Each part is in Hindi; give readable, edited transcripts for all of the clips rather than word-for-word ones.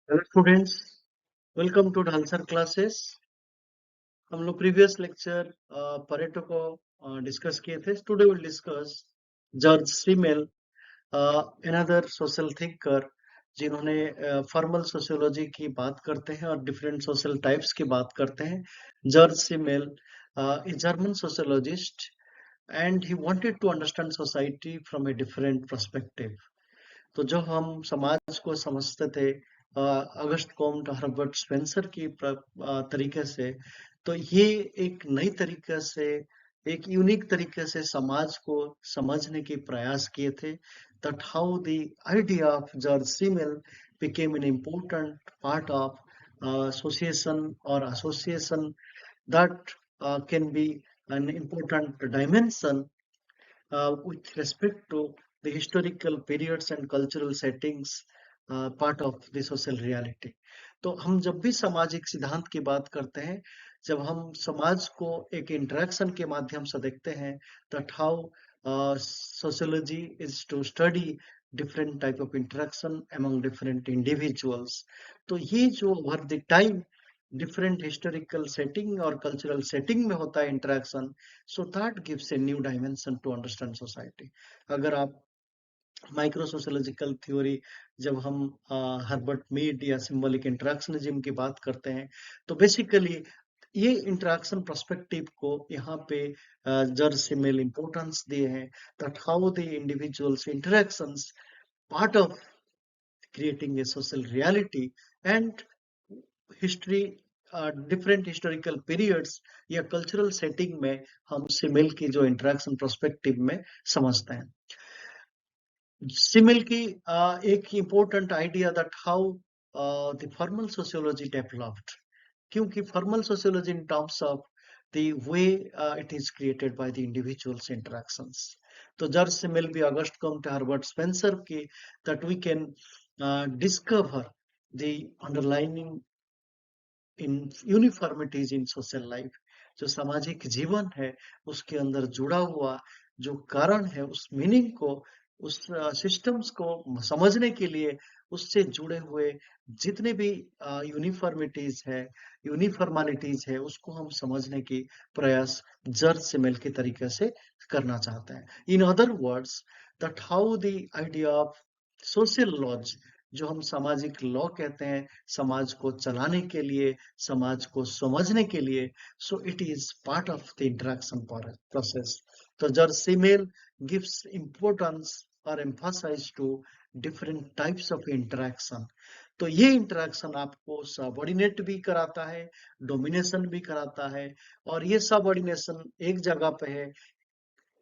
Hello students, welcome to Dhalsar classes. हम लोग प्रीवियस लेक्चर परेटो को डिस्कस किए थे। Today will discuss George Simmel, another social thinker, जिन्होंने फॉर्मल सोशियोलॉजी की बात करते हैं और डिफरेंट सोशल टाइप्स की बात करते हैं। George Simmel is German sociologist and he wanted to understand society from a different perspective. तो जो हम समाज को समझते थे अगस्ट कॉम्ट, हर्बर्ट स्पेंसर की तरीके से, तो ये एक नई तरीके से, एक यूनिक तरीके से समाज को समझने के प्रयास किए थे। that how the idea of George Simmel became an important part of association or association that can be an important dimension with respect to the historical periods and cultural settings, part of the social reality. तो हम जब भी सामाजिक सिद्धांत की बात करते हैं, जब हम समाज को एक इंटरेक्शन के माध्यम से देखते हैं, that how sociology is to study different type of interaction among different individuals. तो ये जो over the time different historical setting और cultural setting में होता है interaction, so that gives a new dimension to understand society. अगर आप माइक्रो सोशोलॉजिकल थ्योरी, जब हम हर्बर्ट मीड या सिंबॉलिक इंटरेक्शनिज्म की बात करते हैं, तो बेसिकली ये इंटरेक्शन पर्सपेक्टिव को यहाँ पे जॉर्ज सिमेल इंपॉर्टेंस दिए हैं, that how the individuals interactions part of creating a social reality and history, different historical periods या कल्चरल सेटिंग में हम सिमिल की जो इंटरेक्शन पर्सपेक्टिव में समझते हैं। सिमिल की एक important idea that how the formal sociology developed, क्योंकि formal sociology in terms of the way it is created by the individuals interactions. तो जॉर्ज सिमिल भी अगस्ट कॉम्ट, हर्बर्ट स्पेंसर की that we can discover the underlining in uniformities in social life. जो सामाजिक जीवन है उसके अंदर जुड़ा हुआ जो कारण है, उस मीनिंग को, उस सिस्टम्स को समझने के लिए उससे जुड़े हुए जितने भी यूनिफॉर्मिटीज है, यूनिफॉर्मालिटीज है, उसको हम समझने की प्रयास जर्ज सिमेल के तरीके से करना चाहते हैं। In other words, that how the idea of social laws, जो हम सामाजिक लॉ कहते हैं, समाज को चलाने के लिए, समाज को समझने के लिए, so it is part of the interaction process. तो जॉर्ज सिमेल गिव्स इम्पोर्टेंस और emphasise to different types of interaction. तो ये इंटरेक्शन आपको सबऑर्डिनेट भी कराता है, डोमिनेशन भी कराता है, और ये सबऑर्डिनेशन एक जगह पे है,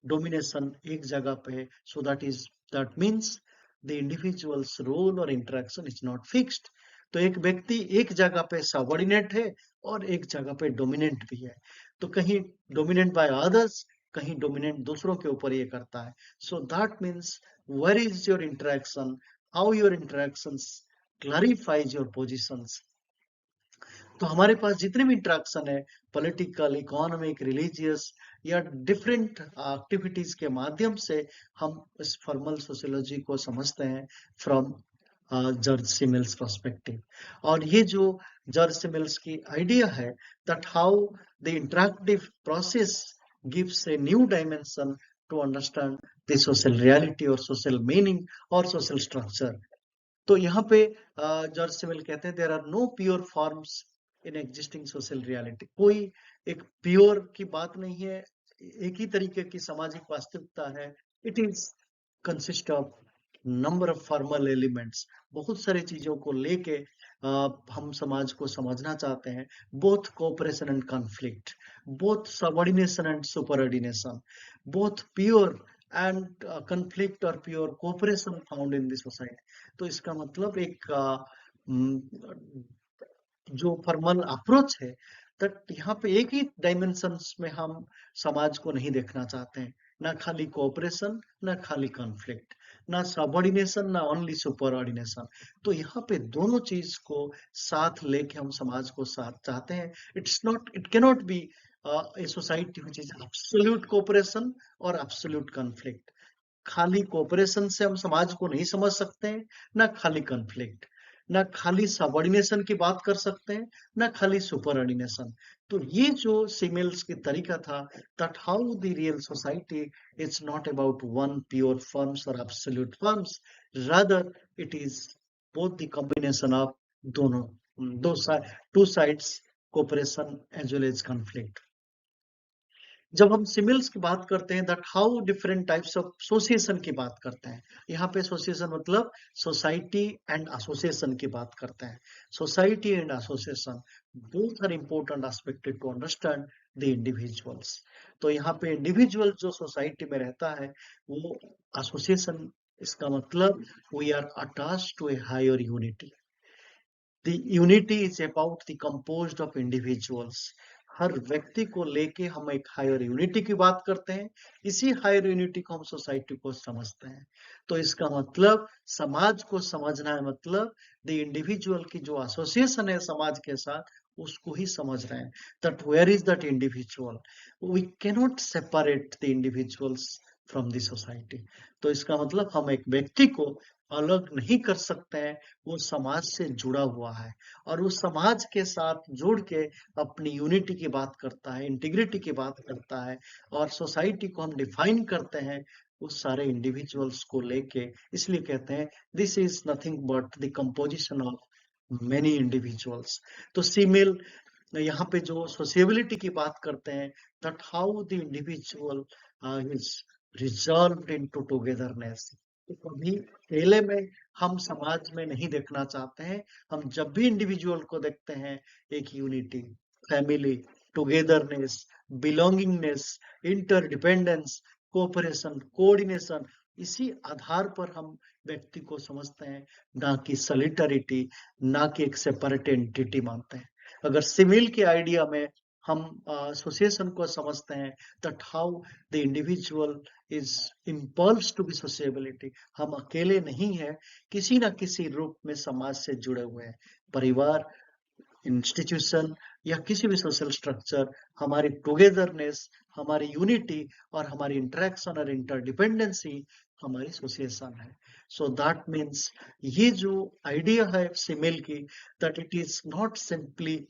डोमिनेशन एक जगह पे है। So that means the individuals role और इंटरेक्शन इज नॉट फिक्स्ड। तो एक व्यक्ति एक जगह पे सबऑर्डिनेट है और एक जगह पे डोमिनेंट भी है। तो कहीं डोमिनेंट बाय अदर्स, कहीं डोमिनेंट दूसरों के ऊपर ये करता है। So that means where is your interaction, how your interactions clarifies your positions. तो हमारे पास जितने भी इंटरेक्शन है, पॉलिटिकल, इकोनॉमिक, रिलीजियस या डिफरेंट एक्टिविटीज के माध्यम से हम इस फॉर्मल सोशियोलॉजी को समझते हैं फ्रॉम जॉर्ज सिमेल्स पर्सपेक्टिव। और ये जो जॉर्ज सिमेल्स की आइडिया है, that how the interactive process gives a new dimension to understand the social reality और सोशल मीनिंग और सोशल स्ट्रक्चर। तो यहाँ पे जॉर्ज सिमेल कहते हैं there are no pure forms in existing social reality. कोई एक प्योर की बात नहीं है, एक ही तरीके की सामाजिक वास्तविकता है। It is consist of number of formal elements. बहुत सारी चीजों को लेके हम समाज को समझना चाहते हैं, both cooperation and conflict, both subordination and superordination, both pure and conflict or pure cooperation found in the society। तो इसका मतलब एक जो फॉर्मल अप्रोच है, तट यहाँ पे एक ही डायमेंशंस में हम समाज को नहीं देखना चाहते हैं, ना खाली कोऑपरेशन, ना खाली कॉन्फ्लिक्ट, ना सबऑर्डिनेशन, ना ओनली सुपरऑर्डिनेशन। तो यहाँ पे दोनों चीज को साथ लेके हम समाज को साथ चाहते हैं। It cannot be a society which is absolute cooperation और एब्सोल्यूट कॉन्फ्लिक्ट। खाली कोऑपरेशन से हम समाज को नहीं समझ सकते हैं, ना खाली कॉन्फ्लिक्ट। ना खाली सबऑर्डिनेशन की बात कर सकते हैं, ना खाली सुपरऑर्डिनेशन। तो ये जो सिमिल्स की तरीका था, that how the real society is not about one pure forms और absolute forms, rather it is both the combination of दोनों, दो side, two sides cooperation as well as conflict. जब हम सिमिल्स की बात करते हैं, that how different types of association की बात करते हैं। यहाँ पे एसोसिएशन मतलब सोसाइटी एंड एसोसिएशन की बात करते हैं। Society and association both are important expected to understand the individuals. तो यहाँ पे इंडिविजुअल जो सोसाइटी में रहता है वो एसोसिएशन, इसका मतलब we are attached to a higher unity. The unity is about the composed of individuals. हर व्यक्ति को लेके हम एक हायर यूनिटी की बात करते हैं, इसी हायर यूनिटी को हम सोसाइटी को समझते हैं। तो इसका मतलब समाज को समझना है, मतलब द इंडिविजुअल की जो एसोसिएशन है समाज के साथ, उसको ही समझ रहे हैं। That where is that individual, we cannot separate the individuals from the society. तो इसका मतलब हम एक व्यक्ति को अलग नहीं कर सकते हैं, वो समाज से जुड़ा हुआ है और उस समाज के साथ जुड़ के अपनी यूनिटी की बात करता है, इंटीग्रिटी की बात करता है। और सोसाइटी को हम डिफाइन करते हैं उस सारे इंडिविजुअल्स को लेके, इसलिए कहते हैं this is nothing but the composition of many individuals. तो सीमेल यहाँ पे जो सोशियबिलिटी की बात करते हैं, that how the individual is resolved into togetherness. तो कभी अकेले में हम समाज में नहीं देखना चाहते हैं। हम जब भी इंडिविजुअल को देखते हैं, एक unity, family, togetherness, belongingness, interdependence, cooperation, coordination, इसी आधार पर हम व्यक्ति को समझते हैं, ना कि सॉलिटरिटी, ना कि एक सेपरेट एंटिटी मानते हैं। अगर सिमिल के आइडिया में हम एसोसिएशन को समझते हैं, that how the individual is impulse to be sociability. हम अकेले नहीं हैं, किसी ना किसी रूप में समाज से जुड़े हुए हैं। परिवार, इंस्टीट्यूशन या किसी भी सोशल स्ट्रक्चर हमारी टुगेदरनेस, हमारी यूनिटी और हमारी इंटरेक्शन और इंटरडिपेंडेंसी हमारी एसोसिएशन है। सो दैट मीन्स ये जो आइडिया है सिमिल की, that it is not simply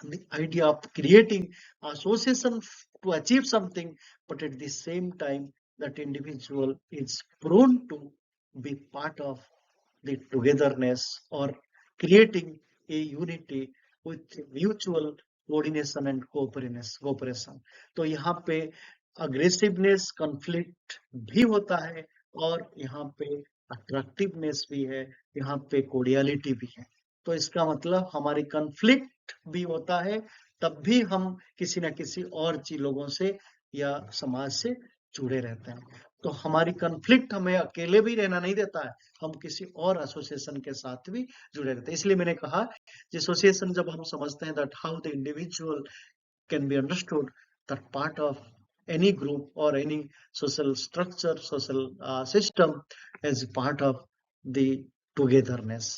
the idea of creating association to achieve something, but at the same time, that individual is prone to be part of the togetherness or creating a unity with mutual coordination and cooperation. तो यहाँ पे अग्रेसिवनेस, कॉन्फ्लिक्ट भी होता है और यहाँ पे अट्रैक्टिवनेस भी है, यहाँ पे कोडियलिटी भी है। तो इसका मतलब हमारी कॉन्फ्लिक्ट भी होता है, तब भी हम किसी न किसी और लोगों से या समाज से जुड़े रहते हैं। तो हमारी कॉन्फ्लिक्ट हमें अकेले भी रहना नहीं देता है, हम किसी और एसोसिएशन के साथ भी जुड़े रहते हैं। इसलिए मैंने कहा एसोसिएशन जब हम समझते हैं, that how the individual can be understood, that part of any group or any social structure, social system as part of the togetherness.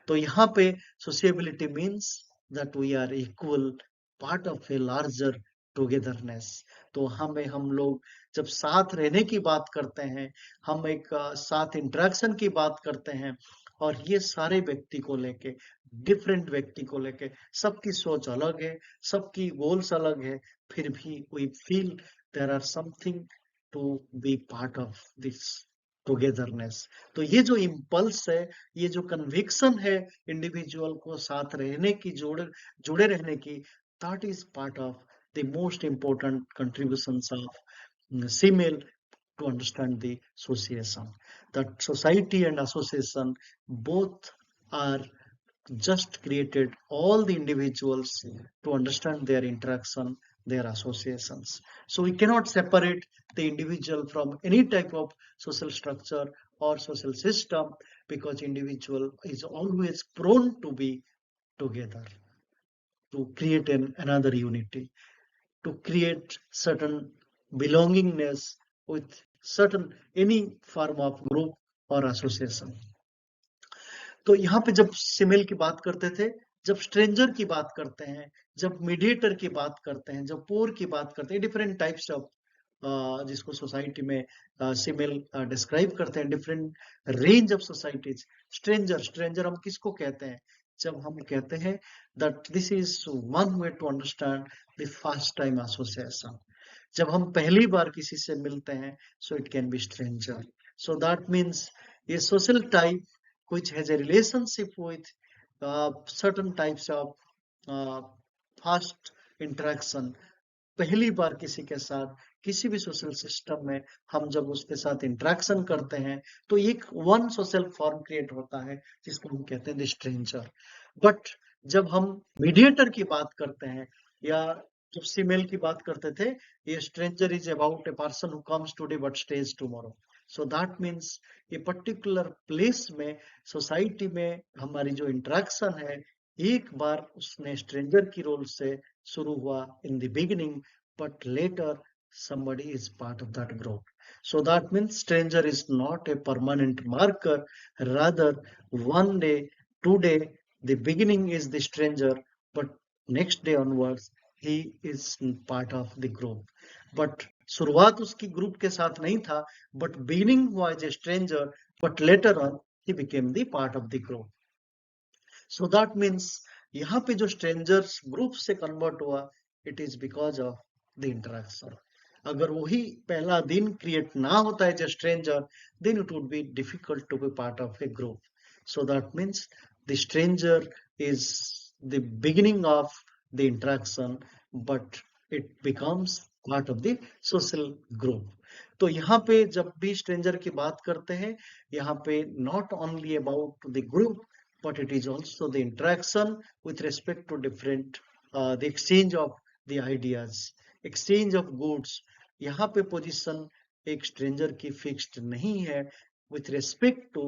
तो यहाँ पे sociability means that we are equal part of a larger togetherness. तो हम लोग जब साथ रहने की बात करते हैं, हम एक साथ इंटरेक्शन की बात करते हैं, और ये सारे व्यक्ति को लेके, डिफरेंट व्यक्ति को लेके, सबकी सोच अलग है, सबकी गोल्स अलग है, फिर भी we feel there are something to be part of this togetherness. तो ये जो इम्पल्स है, ये जो कन्विक्शन है इंडिविजुअल को साथ रहने की, जुड़े रहने की, that is part of the most important contributions of Simmel to understand the association. That society and association both are just created all the individuals to understand their interaction, their associations. So we cannot separate the individual from any type of social structure or social system, because individual is always prone to be together, to create another unity, to create certain belongingness with certain any form of group or association. तो यहाँ पे जब सिमिल की बात करते थे, जब स्ट्रेंजर की बात करते हैं, जब मीडिएटर की बात करते हैं, जब पोर की बात करते हैं, डिफरेंट टाइप्स ऑफ जिसको सोसाइटी में सिमिल डिस्क्राइब करते हैं, different range of societies. Stranger, stranger हम किसको कहते हैं? जब हम कहते हैं that this is one way to understand the first time association. जब हम पहली बार किसी से मिलते हैं, so it can be stranger. So that means a social type which has a relationship with certain types of first interaction। पहली बार किसी के साथ किसी भी सोशल सिस्टम में हम जब उसके साथ इंटरेक्शन करते हैं, तो एक वन सोशल फॉर्म क्रिएट होता है जिसको हम कहते हैं द स्ट्रेंजर। बट जब हम मीडिएटर की बात करते हैं या जब सीमेल की बात करते थे, ये stranger is about a person who comes today but stage tomorrow. So that means ये पर्टिकुलर प्लेस में, सोसाइटी में हमारी जो इंटरेक्शन है, एक बार उसने स्ट्रेंजर की रोल से शुरू हुआ in the beginning, but later somebody is part of that group. So that means stranger is not a permanent marker, rather one day, today, the beginning is the stranger, but next day onwards he is part of the group. But शुरुआत उसकी ग्रुप के साथ नहीं था, but beginning was a stranger, but later on he became the part of the group. So that means यहाँ पे जो स्ट्रेंजर्स ग्रुप से कन्वर्ट हुआ, it is because of the interaction. अगर वही पहला दिन क्रिएट ना होता है as stranger, then it would be difficult to be part of a group. So that means the stranger is the beginning of the interaction, but it becomes part of the social group. तो यहाँ पे जब भी स्ट्रेंजर की बात करते हैं, यहाँ पे not only about the group, but it is also the interaction with respect to different the exchange of the ideas, exchange of goods। यहाँ पे पोजीशन एक स्ट्रेंजर की फिक्स्ड नहीं है with respect to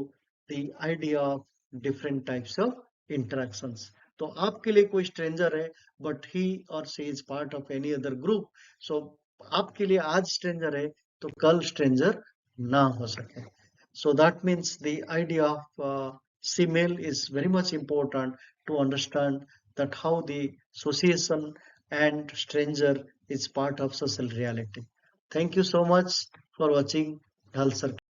the idea of different types of interactions। तो आपके लिए कोई स्ट्रेंजर है, but he or she is part of any other group, so आपके लिए आज स्ट्रेंजर है तो कल स्ट्रेंजर ना हो सके। So that means the idea of CMAIL is very much important to understand that how the association and stranger is part of social reality. Thank you so much for watching Dhal Circle.